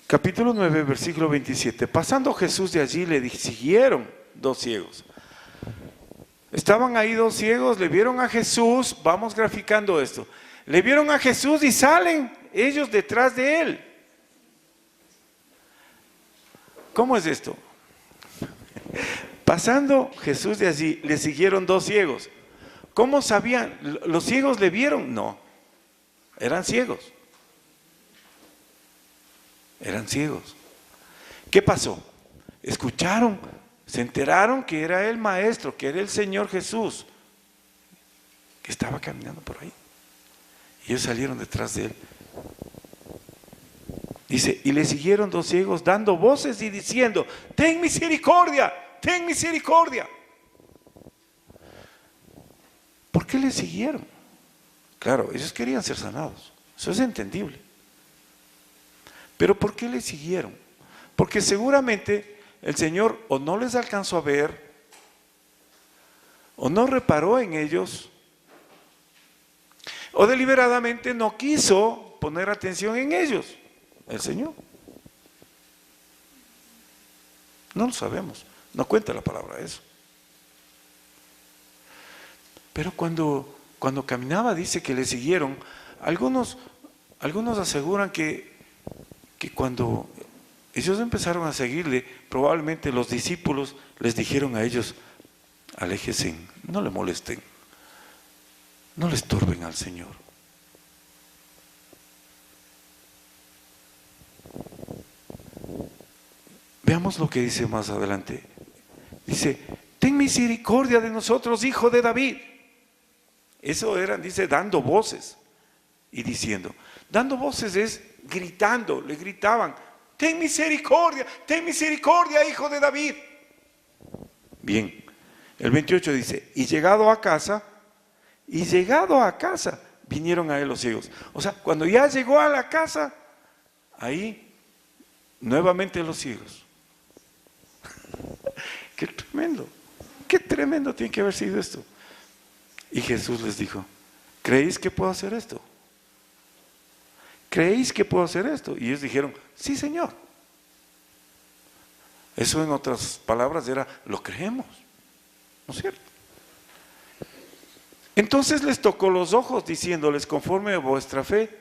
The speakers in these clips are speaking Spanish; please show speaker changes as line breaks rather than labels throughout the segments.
Capítulo 9, versículo 27. Pasando Jesús de allí, le siguieron dos ciegos. Estaban ahí dos ciegos, le vieron a Jesús, vamos graficando esto. Le vieron a Jesús y salen ellos detrás de él. ¿Cómo es esto? Pasando Jesús de allí, le siguieron dos ciegos. ¿Cómo sabían? ¿Los ciegos le vieron? No, eran ciegos. Eran ciegos. ¿Qué pasó? Escucharon, se enteraron que era el Maestro, que era el Señor Jesús, que estaba caminando por ahí. Y ellos salieron detrás de él. Dice, y le siguieron dos ciegos dando voces y diciendo, ten misericordia, ten misericordia. ¿Por qué le siguieron? Claro, ellos querían ser sanados, eso es entendible. Pero ¿por qué le siguieron? Porque seguramente el Señor o no les alcanzó a ver, o no reparó en ellos, o deliberadamente no quiso poner atención en ellos, el Señor. No lo sabemos, no cuenta la palabra eso. Pero cuando caminaba dice que le siguieron. Algunos aseguran que cuando ellos empezaron a seguirle, probablemente los discípulos les dijeron a ellos, aléjense, no le molesten, no le estorben al Señor. Veamos lo que dice más adelante. Dice, ten misericordia de nosotros, hijo de David. Eso eran, dice, dando voces y diciendo. Dando voces es gritando, le gritaban, ten misericordia, hijo de David. Bien, el 28 dice, y llegado a casa, vinieron a él los ciegos. O sea, cuando ya llegó a la casa, ahí, nuevamente los ciegos. Qué tremendo tiene que haber sido esto. Y Jesús les dijo, ¿creéis que puedo hacer esto? ¿Creéis que puedo hacer esto? Y ellos dijeron, sí, Señor. Eso en otras palabras era, lo creemos, ¿no es cierto? Entonces les tocó los ojos, diciéndoles, conforme a vuestra fe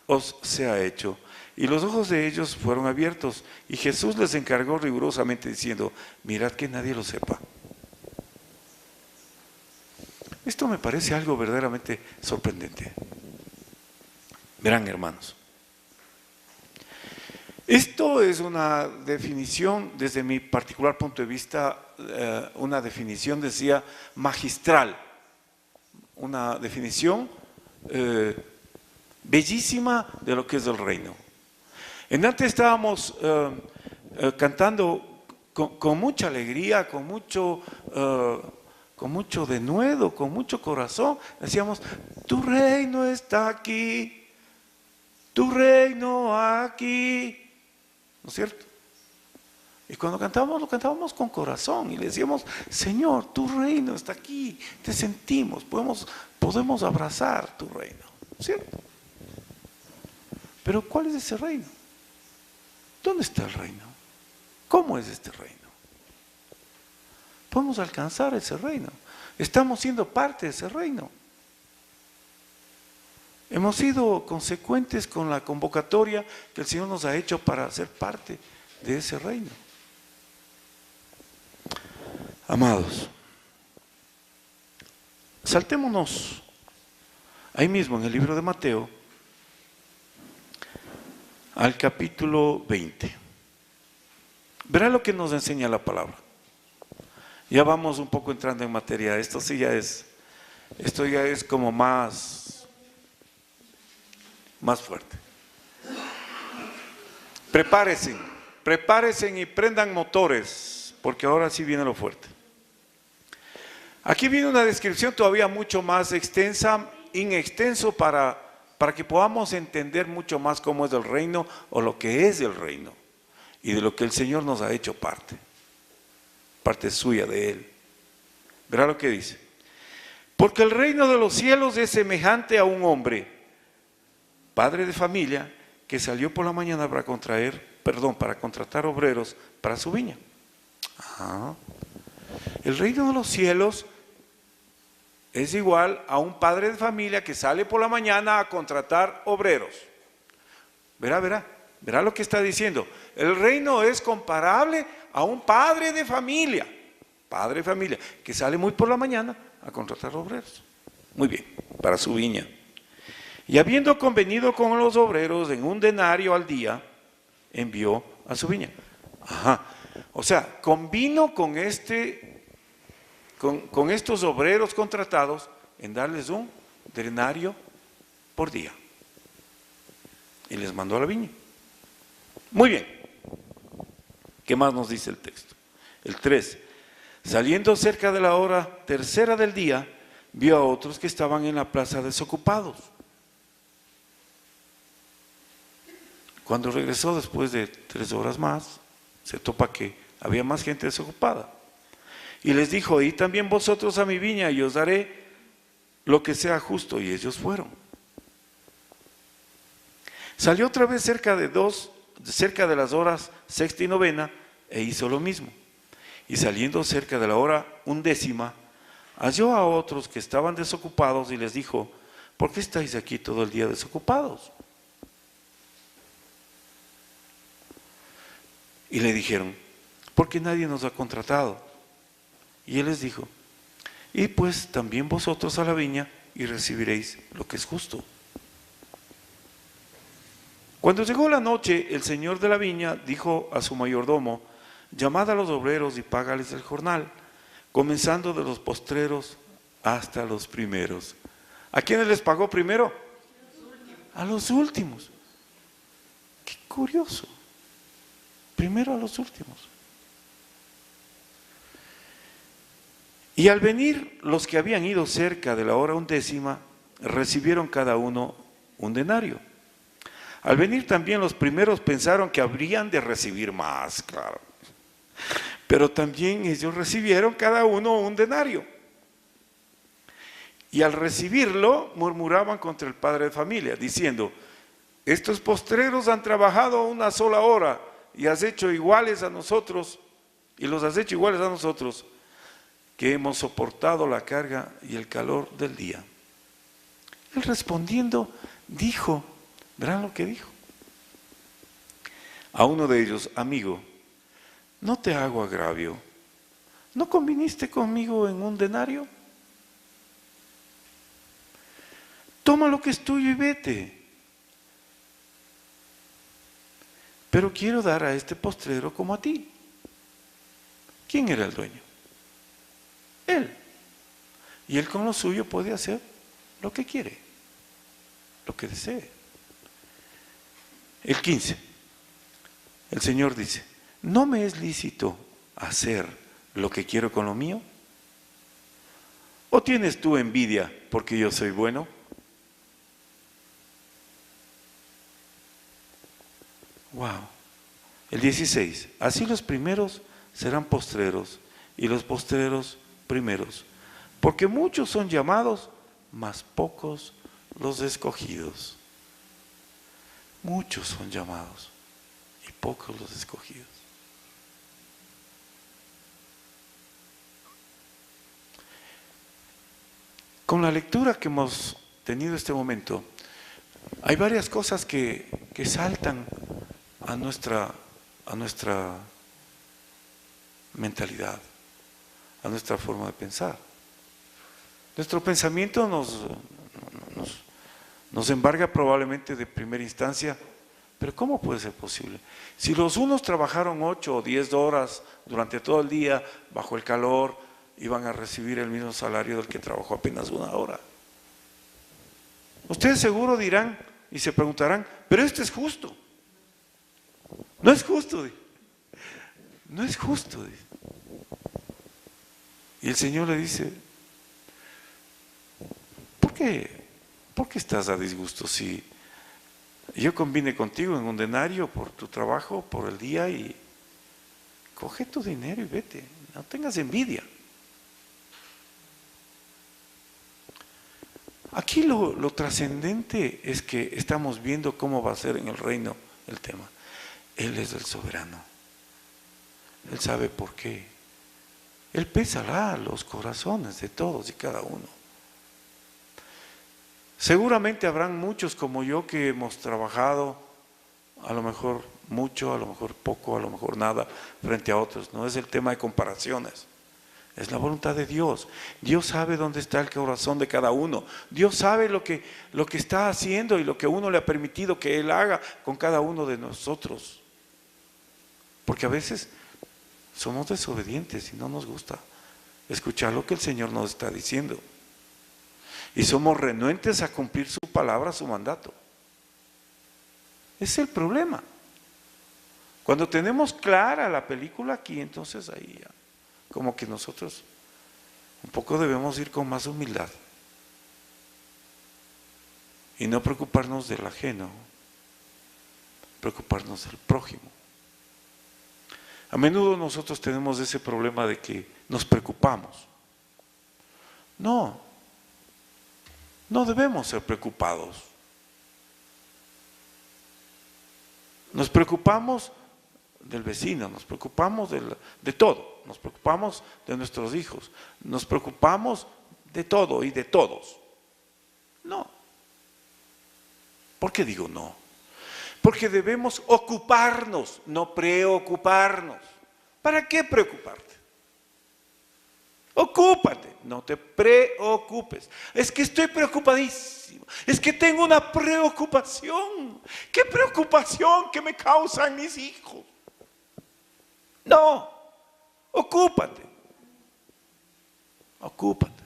os sea hecho. Y los ojos de ellos fueron abiertos, y Jesús les encargó rigurosamente diciendo, mirad que nadie lo sepa. Esto me parece algo verdaderamente sorprendente. Verán, hermanos, esto es una definición, desde mi particular punto de vista, una definición, decía, magistral, una definición bellísima de lo que es el reino. En antes estábamos cantando con mucha alegría, con mucho denuedo, con mucho corazón, decíamos, tu reino está aquí. Tu reino aquí, ¿no es cierto? Y cuando cantábamos, lo cantábamos con corazón y le decíamos, Señor, tu reino está aquí, te sentimos, podemos abrazar tu reino, ¿no es cierto? Pero ¿cuál es ese reino? ¿Dónde está el reino? ¿Cómo es este reino? Podemos alcanzar ese reino, estamos siendo parte de ese reino. Hemos sido consecuentes con la convocatoria que el Señor nos ha hecho para ser parte de ese reino. Amados, saltémonos ahí mismo en el libro de Mateo al capítulo 20. Verá lo que nos enseña la palabra. Ya vamos un poco entrando en materia. Esto ya es como más fuerte. Prepárense y prendan motores, porque ahora sí viene lo fuerte. Aquí viene una descripción todavía mucho más extensa, extenso para que podamos entender mucho más cómo es el reino o lo que es el reino y de lo que el Señor nos ha hecho parte suya de Él. Verá lo que dice. Porque el reino de los cielos es semejante a un hombre, padre de familia, que salió por la mañana para contratar obreros para su viña. Ajá. El reino de los cielos es igual a un padre de familia que sale por la mañana a contratar obreros. Verá lo que está diciendo. El reino es comparable a un padre de familia, que sale muy por la mañana a contratar obreros. Muy bien, para su viña. Y habiendo convenido con los obreros en 1 denario al día, envió a su viña. Ajá. O sea, convino con estos obreros contratados en darles 1 denario por día. Y les mandó a la viña. Muy bien. ¿Qué más nos dice el texto? El 3. Saliendo cerca de la hora 3:00 del día, vio a otros que estaban en la plaza desocupados. Cuando regresó después de 3 horas más, se topa que había más gente desocupada. Y les dijo: id también vosotros a mi viña y os daré lo que sea justo. Y ellos fueron. Salió otra vez cerca de las horas 6ª y 9ª e hizo lo mismo. Y saliendo cerca de la hora 11ª, halló a otros que estaban desocupados y les dijo: ¿por qué estáis aquí todo el día desocupados? Y le dijeron: porque nadie nos ha contratado. Y él les dijo: y pues también vosotros a la viña y recibiréis lo que es justo. Cuando llegó la noche, el señor de la viña dijo a su mayordomo: llamad a los obreros y págales el jornal, comenzando de los postreros hasta los primeros. ¿A quiénes les pagó primero? A los últimos. Qué curioso. Primero a los últimos. Y al venir los que habían ido cerca de la hora 11ª, recibieron cada uno 1 denario. Al venir también los primeros pensaron que habrían de recibir más, claro. Pero también ellos recibieron cada uno 1 denario. Y al recibirlo murmuraban contra el padre de familia, diciendo: estos postreros han trabajado 1 sola hora y los has hecho iguales a nosotros, que hemos soportado la carga y el calor del día. Él respondiendo dijo, verán lo que dijo a uno de ellos: amigo, no te hago agravio, ¿no conviniste conmigo en 1 denario? Toma lo que es tuyo y vete. Pero quiero dar a este postrero como a ti. ¿Quién era el dueño? Él. Y él con lo suyo puede hacer lo que quiere, lo que desee. El 15. El Señor dice: ¿no me es lícito hacer lo que quiero con lo mío? ¿O tienes tú envidia porque yo soy bueno? Wow. El 16. Así los primeros serán postreros y los postreros primeros, porque muchos son llamados, mas pocos los escogidos. Muchos son llamados y pocos los escogidos. Con la lectura que hemos tenido este momento, hay varias cosas que saltan a nuestra mentalidad, a nuestra forma de pensar. Nuestro pensamiento nos embarga probablemente de primera instancia: pero ¿cómo puede ser posible? Si los unos trabajaron 8 o 10 horas durante todo el día, bajo el calor, iban a recibir el mismo salario del que trabajó apenas 1 hora. Ustedes seguro dirán y se preguntarán: pero esto es justo. No es justo. No es justo. Y el Señor le dice: ¿por qué estás a disgusto si yo convine contigo en 1 denario por tu trabajo, por el día, y coge tu dinero y vete? No tengas envidia. Aquí lo trascendente es que estamos viendo cómo va a ser en el reino el tema. Él es el soberano. Él sabe por qué. Él pesará los corazones de todos y cada uno. Seguramente habrán muchos como yo que hemos trabajado, a lo mejor mucho, a lo mejor poco, a lo mejor nada, frente a otros. No es el tema de comparaciones. Es la voluntad de Dios. Dios sabe dónde está el corazón de cada uno. Dios sabe lo que está haciendo y lo que uno le ha permitido que Él haga con cada uno de nosotros. Porque a veces somos desobedientes y no nos gusta escuchar lo que el Señor nos está diciendo. Y somos renuentes a cumplir su palabra, su mandato. Ese es el problema. Cuando tenemos clara la película aquí, entonces ahí ya, como que nosotros un poco debemos ir con más humildad y no preocuparnos del ajeno, preocuparnos del prójimo. A menudo nosotros tenemos ese problema de que nos preocupamos. No debemos ser preocupados. Nos preocupamos del vecino, nos preocupamos de todo, nos preocupamos de nuestros hijos, nos preocupamos de todo y de todos. No. ¿Por qué digo no? Porque debemos ocuparnos, no preocuparnos. ¿Para qué preocuparte? Ocúpate, no te preocupes. Es que estoy preocupadísimo, es que tengo una preocupación. ¿Qué preocupación que me causan mis hijos? No, ocúpate. Ocúpate.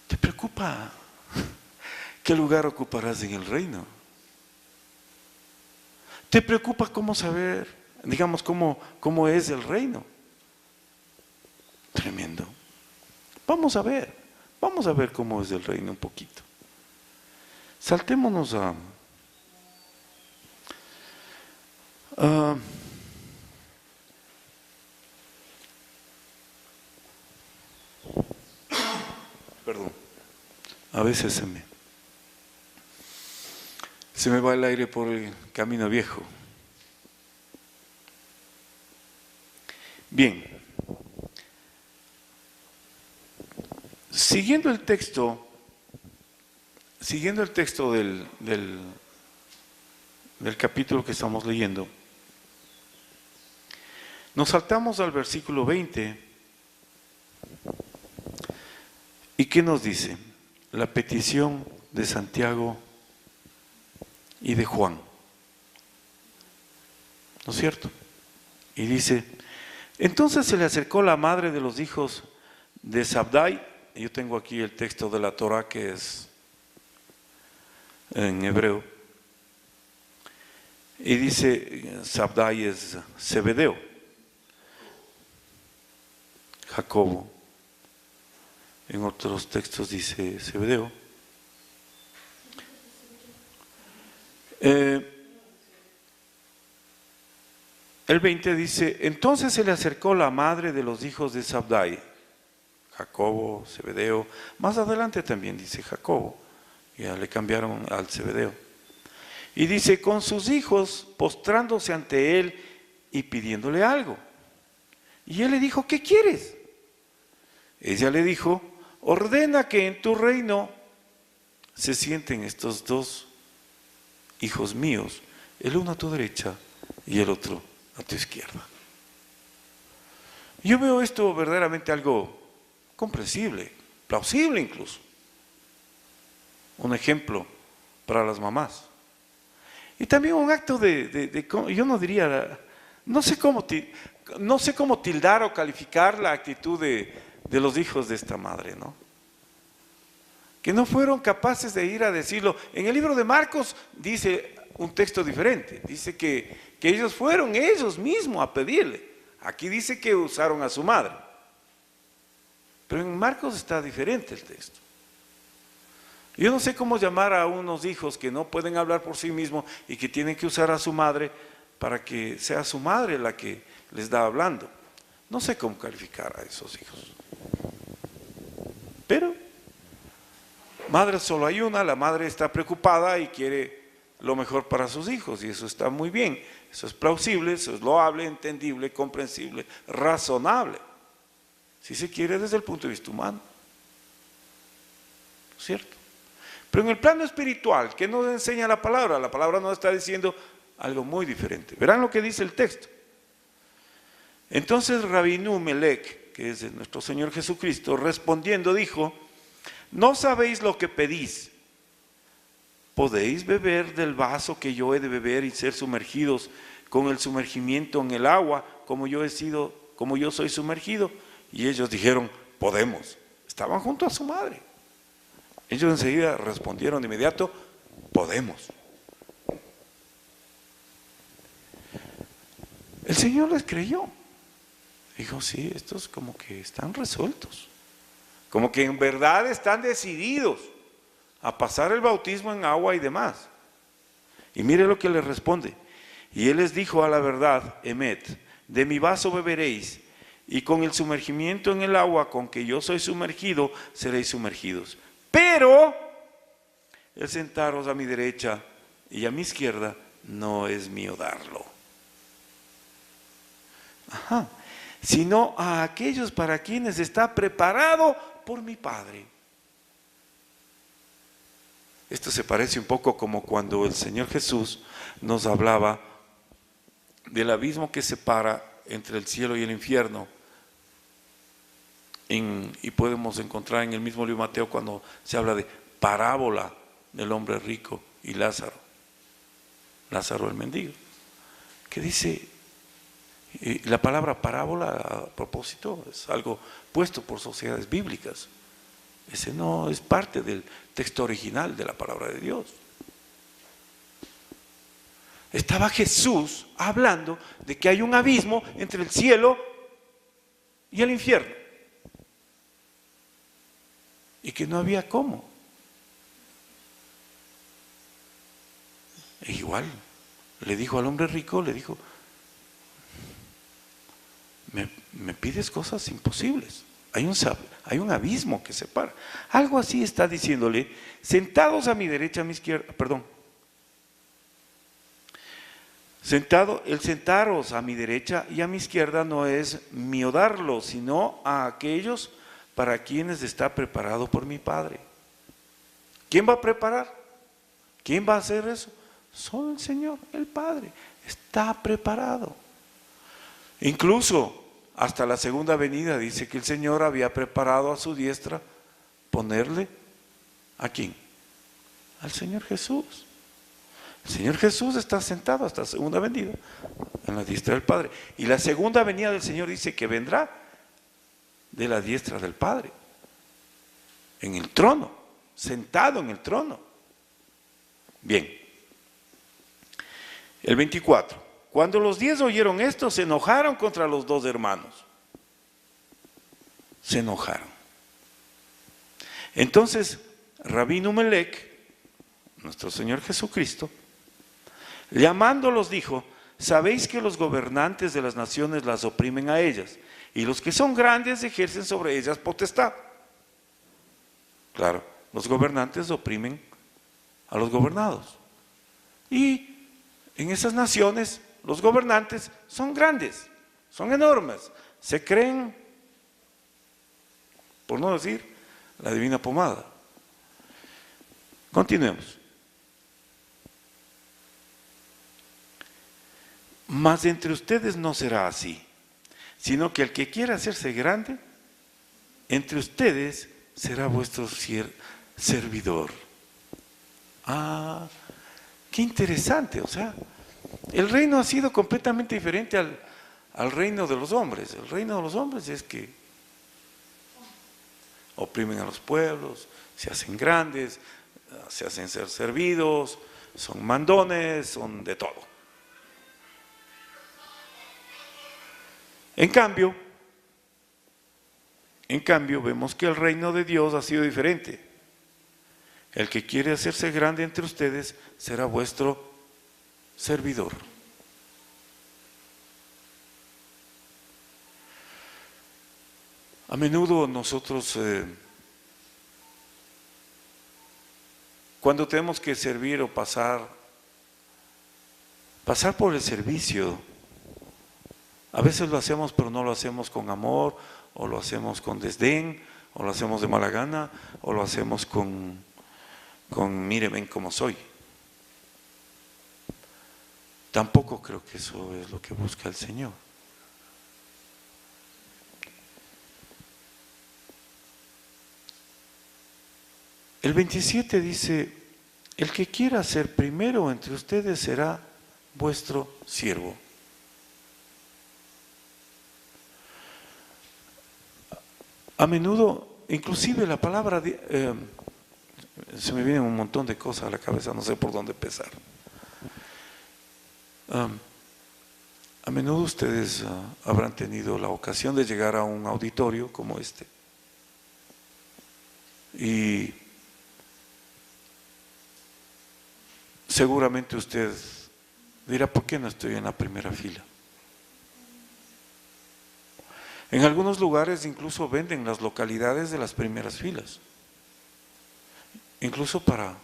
¿Te preocupa qué lugar ocuparás en el reino? ¿Te preocupa cómo saber, digamos, cómo es el reino? Tremendo. Vamos a ver cómo es el reino un poquito. Saltémonos perdón, a veces se me va el aire por el camino viejo. Bien, siguiendo el texto del capítulo que estamos leyendo, nos saltamos al versículo 20. ¿Y qué nos dice? La petición de Santiago y de Juan, ¿no es cierto? Y dice: entonces se le acercó la madre de los hijos de Zabdai. Yo tengo aquí el texto de la Torah que es en hebreo, y dice Zabdai es Zebedeo, Jacobo. En otros textos dice Zebedeo. El 20 dice: entonces se le acercó la madre de los hijos de Zabdai, Jacobo, Zebedeo. Más adelante también dice Jacobo, ya le cambiaron al Zebedeo. Y dice: con sus hijos, postrándose ante él y pidiéndole algo. Y él le dijo: ¿qué quieres? Ella le dijo: ordena que en tu reino se sienten estos dos hijos míos, el uno a tu derecha y el otro a tu izquierda. Yo veo esto verdaderamente algo comprensible, plausible incluso. Un ejemplo para las mamás. Y también un acto yo no diría, no sé cómo tildar o calificar la actitud de los hijos de esta madre, ¿no? Que no fueron capaces de ir a decirlo. En el libro de Marcos dice un texto diferente, dice que ellos fueron ellos mismos a pedirle. Aquí dice que usaron a su madre, pero en Marcos está diferente el texto. Yo no sé cómo llamar a unos hijos que no pueden hablar por sí mismos y que tienen que usar a su madre para que sea su madre la que les da hablando. No sé cómo calificar a esos hijos. Pero madre solo hay una, la madre está preocupada y quiere lo mejor para sus hijos, y eso está muy bien, eso es plausible, eso es loable, entendible, comprensible, razonable, si se quiere desde el punto de vista humano, ¿cierto? Pero en el plano espiritual, ¿qué nos enseña la palabra? La palabra nos está diciendo algo muy diferente. Verán lo que dice el texto. Entonces Rabinú Melech, que es nuestro Señor Jesucristo, respondiendo dijo: no sabéis lo que pedís. ¿Podéis beber del vaso que yo he de beber y ser sumergidos con el sumergimiento en el agua, como yo soy sumergido? Y ellos dijeron: podemos. Estaban junto a su madre. Ellos enseguida respondieron de inmediato: podemos. El Señor les creyó. Dijo: sí, estos como que están resueltos, como que en verdad están decididos a pasar el bautismo en agua y demás. Y mire lo que les responde. Y él les dijo: a la verdad, Emet, de mi vaso beberéis, y con el sumergimiento en el agua con que yo soy sumergido, seréis sumergidos. Pero el sentaros a mi derecha y a mi izquierda no es mío darlo. Ajá. Sino a aquellos para quienes está preparado por mi Padre. Esto se parece un poco como cuando el Señor Jesús nos hablaba del abismo que separa entre el cielo y el infierno. Y podemos encontrar en el mismo libro de Mateo cuando se habla de parábola del hombre rico y Lázaro el mendigo, que dice, y la palabra parábola a propósito es algo puesto por sociedades bíblicas. Ese no es parte del texto original de la palabra de Dios. Estaba Jesús hablando de que hay un abismo entre el cielo y el infierno. Y que no había cómo. E igual, le dijo al hombre rico, le dijo: me pides cosas imposibles. Hay un abismo que separa. Algo así está diciéndole: sentados a mi derecha, a mi izquierda, el sentaros a mi derecha y a mi izquierda no es mío darlo, sino a aquellos para quienes está preparado por mi Padre. ¿Quién va a preparar? ¿Quién va a hacer eso? Solo el Señor, el Padre. Está preparado. Incluso hasta la segunda venida dice que el Señor había preparado a su diestra ponerle ¿a quién? Al Señor Jesús. El Señor Jesús está sentado hasta la segunda venida en la diestra del Padre. Y la segunda venida del Señor dice que vendrá de la diestra del Padre, en el trono, sentado en el trono. Bien, el 24. Cuando los 10 oyeron esto, se enojaron contra los dos hermanos. Se enojaron. Entonces, Rabinú Melech, nuestro Señor Jesucristo, llamándolos dijo: sabéis que los gobernantes de las naciones las oprimen a ellas, y los que son grandes ejercen sobre ellas potestad. Claro, los gobernantes oprimen a los gobernados. Y en esas naciones los gobernantes son grandes, son enormes, se creen, por no decir, la divina pomada. Continuemos. Mas entre ustedes no será así, sino que el que quiera hacerse grande, entre ustedes será vuestro servidor. Ah, qué interesante. O sea, el reino ha sido completamente diferente al reino de los hombres. El reino de los hombres es que oprimen a los pueblos, se hacen grandes, se hacen ser servidos, son mandones, son de todo. En cambio, vemos que el reino de Dios ha sido diferente. El que quiere hacerse grande entre ustedes será vuestro servidor. A menudo nosotros cuando tenemos que servir o pasar por el servicio, a veces lo hacemos pero no lo hacemos con amor, o lo hacemos con desdén, o lo hacemos de mala gana, o lo hacemos con mire, ven cómo soy. Tampoco creo que eso es lo que busca el Señor. El 27 dice, el que quiera ser primero entre ustedes será vuestro siervo. A menudo, inclusive la palabra, se me vienen un montón de cosas a la cabeza, no sé por dónde empezar. A menudo ustedes habrán tenido la ocasión de llegar a un auditorio como este. Y seguramente usted dirá, ¿por qué no estoy en la primera fila? En algunos lugares incluso venden las localidades de las primeras filas, incluso para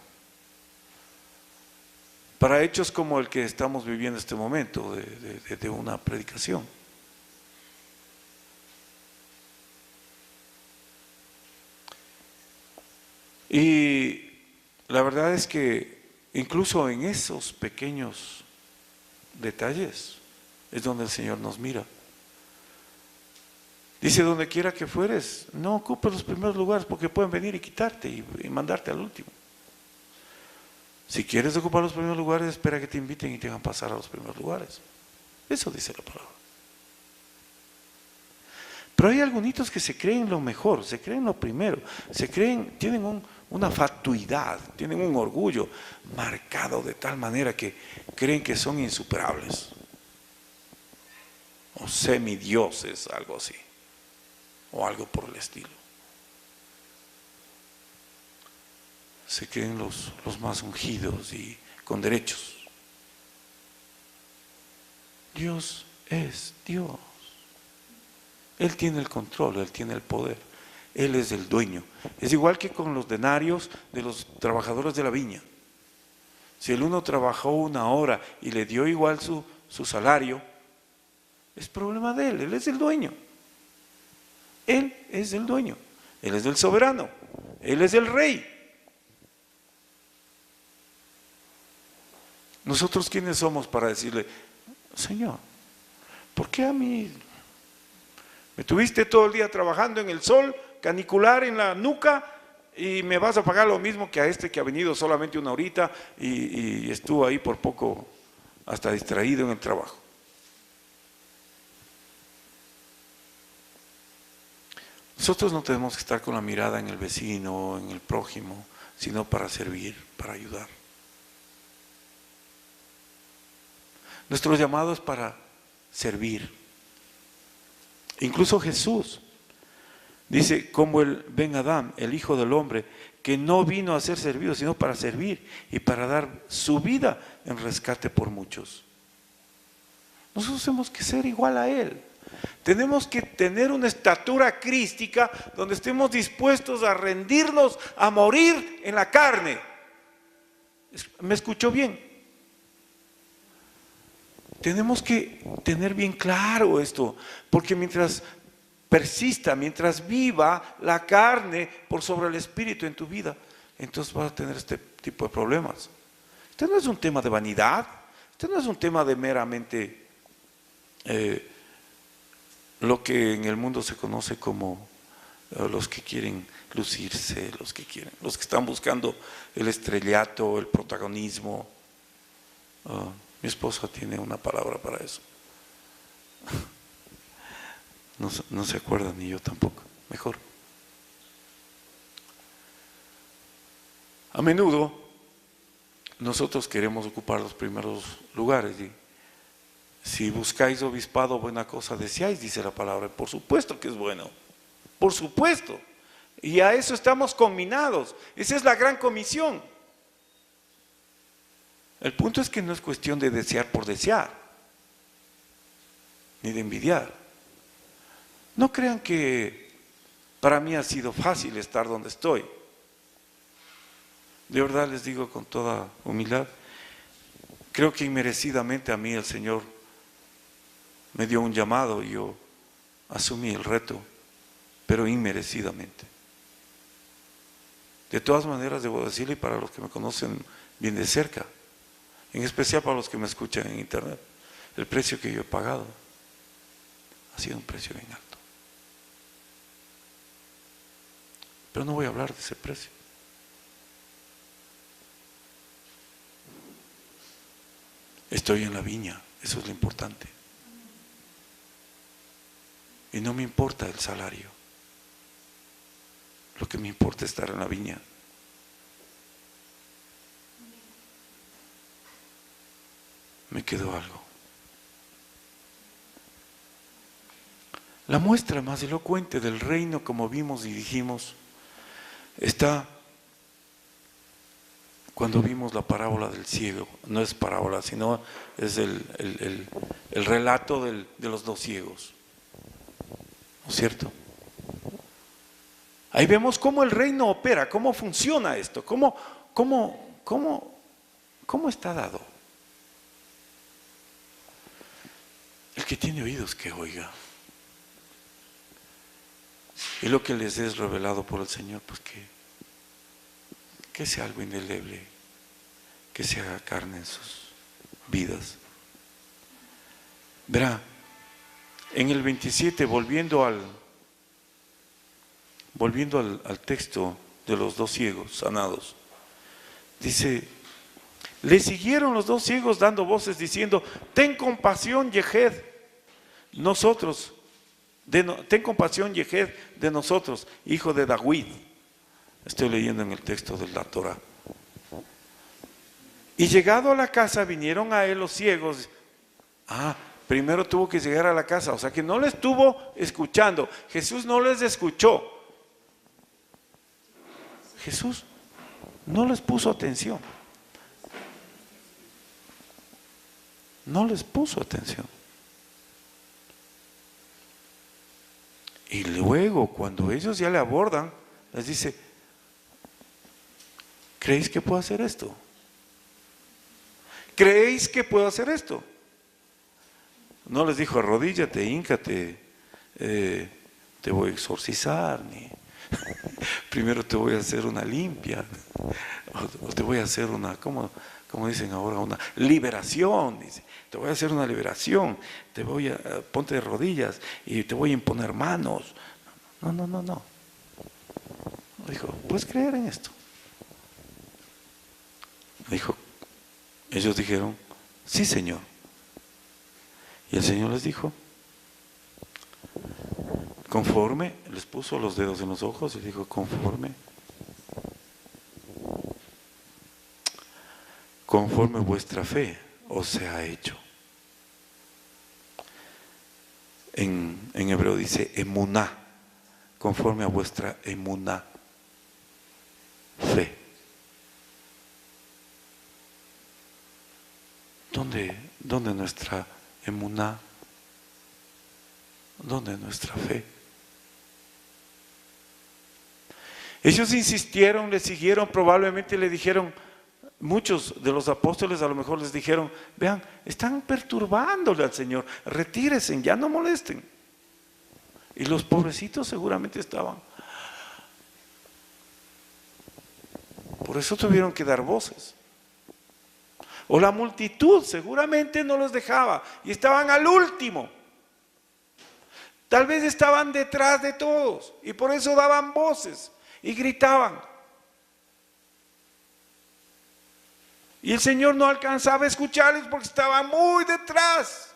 hechos como el que estamos viviendo en este momento, de una predicación. Y la verdad es que incluso en esos pequeños detalles es donde el Señor nos mira. Dice, donde quiera que fueres, no ocupes los primeros lugares porque pueden venir y quitarte y mandarte al último. Si quieres ocupar los primeros lugares, espera que te inviten y te hagan pasar a los primeros lugares. Eso dice la palabra. Pero hay algunos que se creen lo mejor, se creen lo primero, tienen una fatuidad, tienen un orgullo marcado de tal manera que creen que son insuperables. O semidioses, algo así. O algo por el estilo. Se creen los más ungidos y con derechos. Dios es Dios. Él tiene el control, Él tiene el poder. Él es el dueño. Es igual que con los denarios de los trabajadores de la viña. Si el uno trabajó 1 hora y le dio igual su salario, es problema de Él. Él es el dueño. Él es el dueño. Él es el soberano. Él es el rey. Nosotros, ¿quiénes somos para decirle, Señor, ¿por qué a mí me tuviste todo el día trabajando en el sol, canicular en la nuca, y me vas a pagar lo mismo que a este que ha venido solamente 1 horita y estuvo ahí por poco hasta distraído en el trabajo? Nosotros no tenemos que estar con la mirada en el vecino, en el prójimo, sino para servir, para ayudar. Nuestro llamado es para servir. Incluso Jesús dice, como el Ben Adán, el Hijo del Hombre, que no vino a ser servido, sino para servir y para dar su vida en rescate por muchos. Nosotros tenemos que ser igual a Él. Tenemos que tener una estatura crística donde estemos dispuestos a rendirnos, a morir en la carne. ¿Me escuchó bien? Tenemos que tener bien claro esto, porque mientras persista, mientras viva la carne por sobre el espíritu en tu vida, entonces vas a tener este tipo de problemas. Este no es un tema de vanidad, este no es un tema de meramente lo que en el mundo se conoce como los que quieren lucirse, los que están buscando el estrellato, el protagonismo. Mi esposa tiene una palabra para eso. No se acuerda, ni yo tampoco. Mejor. A menudo nosotros queremos ocupar los primeros lugares. Y si buscáis obispado, buena cosa deseáis, dice la palabra. Por supuesto que es bueno. Por supuesto. Y a eso estamos combinados. Esa es la gran comisión. El punto es que no es cuestión de desear por desear, ni de envidiar. No crean que para mí ha sido fácil estar donde estoy. De verdad les digo con toda humildad, creo que inmerecidamente a mí el Señor me dio un llamado y yo asumí el reto, pero inmerecidamente. De todas maneras debo decirle, para los que me conocen bien de cerca, en especial para los que me escuchan en internet, el precio que yo he pagado ha sido un precio bien alto. Pero no voy a hablar de ese precio. Estoy en la viña, eso es lo importante. Y no me importa el salario. Lo que me importa es estar en la viña. Me quedó algo. La muestra más elocuente del reino, como vimos y dijimos, está cuando vimos la parábola del ciego. No es parábola, sino es el relato de los dos ciegos. ¿No es cierto? Ahí vemos cómo el reino opera, cómo funciona esto, cómo está dado. El que tiene oídos que oiga. Y lo que les es revelado por el Señor, pues que sea algo indeleble, que se haga carne en sus vidas. Verá, en el 27, volviendo al texto de los dos ciegos sanados, dice: le siguieron los dos ciegos dando voces diciendo: ten compasión, Yejed, ten compasión, Yejed, de nosotros, hijo de David. Estoy leyendo en el texto de la Torah. Y llegado a la casa vinieron a él los ciegos. Primero tuvo que llegar a la casa, o sea que no les estuvo escuchando. Jesús no les escuchó. Jesús no les puso atención. No les puso atención. Y luego, cuando ellos ya le abordan, les dice: ¿creéis que puedo hacer esto? ¿Creéis que puedo hacer esto? No les dijo: arrodíllate, híncate, te voy a exorcizar, ni primero te voy a hacer una limpia, o te voy a hacer una, como dicen ahora, una liberación. Dice: te voy a hacer una liberación, ponte de rodillas y te voy a imponer manos. No. Dijo: ¿puedes creer en esto? Dijo, ellos dijeron: sí, Señor. Y el Señor les dijo, conforme, les puso los dedos en los ojos y dijo: conforme vuestra fe os sea hecho. En hebreo dice emuná, conforme a vuestra emuná, fe. ¿Dónde nuestra emuná? ¿Dónde nuestra fe? Ellos insistieron, le siguieron, probablemente le dijeron, muchos de los apóstoles a lo mejor les dijeron: vean, están perturbándole al Señor, retírense, ya no molesten. Y los pobrecitos seguramente estaban. Por eso tuvieron que dar voces. O la multitud seguramente no los dejaba y estaban al último. Tal vez estaban detrás de todos y por eso daban voces y gritaban. Y el Señor no alcanzaba a escucharles porque estaba muy detrás.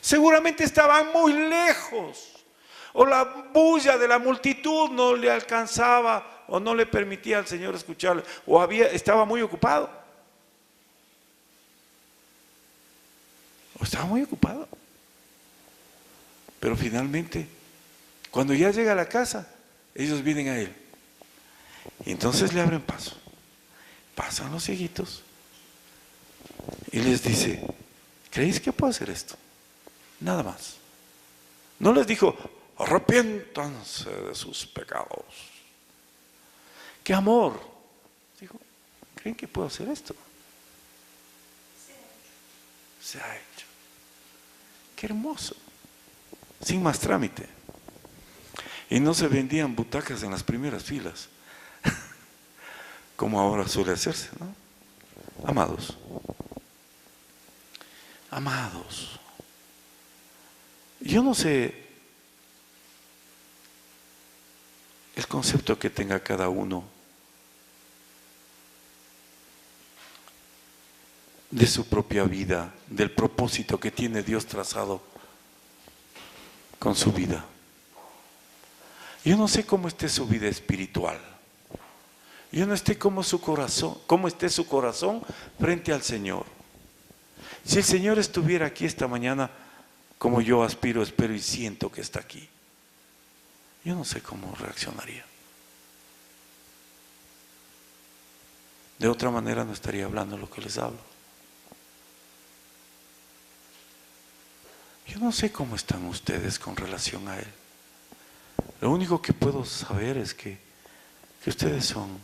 Seguramente estaban muy lejos. O la bulla de la multitud no le alcanzaba o no le permitía al Señor escucharle. O estaba muy ocupado. O estaba muy ocupado. Pero finalmente, cuando ya llega a la casa, ellos vienen a él. Y entonces le abren paso. Pasan los cieguitos y les dice: ¿creéis que puedo hacer esto? Nada más. No les dijo: arrepiéntanse de sus pecados. ¡Qué amor! Dijo, ¿creen que puedo hacer esto? Se ha hecho. ¡Qué hermoso! Sin más trámite. Y no se vendían butacas en las primeras filas, como ahora suele hacerse, ¿no? Amados, amados, yo no sé el concepto que tenga cada uno de su propia vida, del propósito que tiene Dios trazado con su vida. Yo no sé cómo esté su vida espiritual. Yo no sé cómo esté su corazón frente al Señor. Si el Señor estuviera aquí esta mañana, como yo aspiro, espero y siento que está aquí, yo no sé cómo reaccionaría. De otra manera no estaría hablando lo que les hablo. Yo no sé cómo están ustedes con relación a Él. Lo único que puedo saber es que ustedes son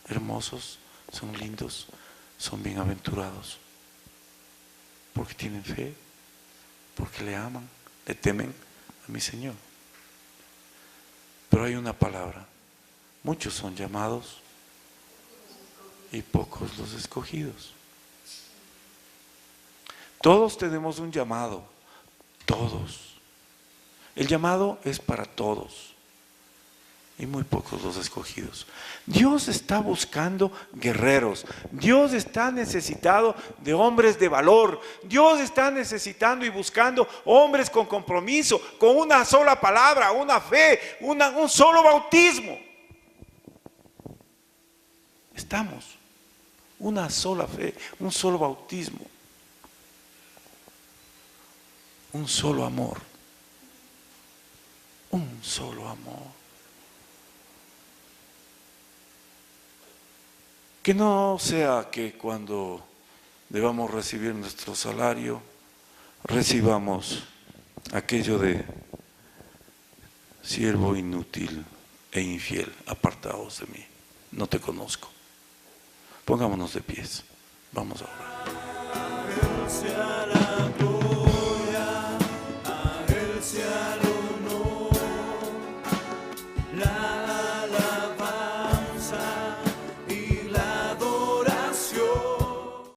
hermosos, son lindos, son bienaventurados, porque tienen fe, porque le aman, le temen a mi Señor. Pero hay una palabra: muchos son llamados y pocos los escogidos. Todos tenemos un llamado, todos. El llamado es para todos y muy pocos los escogidos. Dios está buscando guerreros. Dios está necesitado de hombres de valor. Dios está necesitando y buscando hombres con compromiso, con una sola palabra, una fe, un solo bautismo. Estamos, una sola fe, un solo bautismo, un solo amor, un solo amor. Que no sea que cuando debamos recibir nuestro salario, recibamos aquello de siervo inútil e infiel, apartaos de mí, no te conozco. Pongámonos de pies, vamos a orar.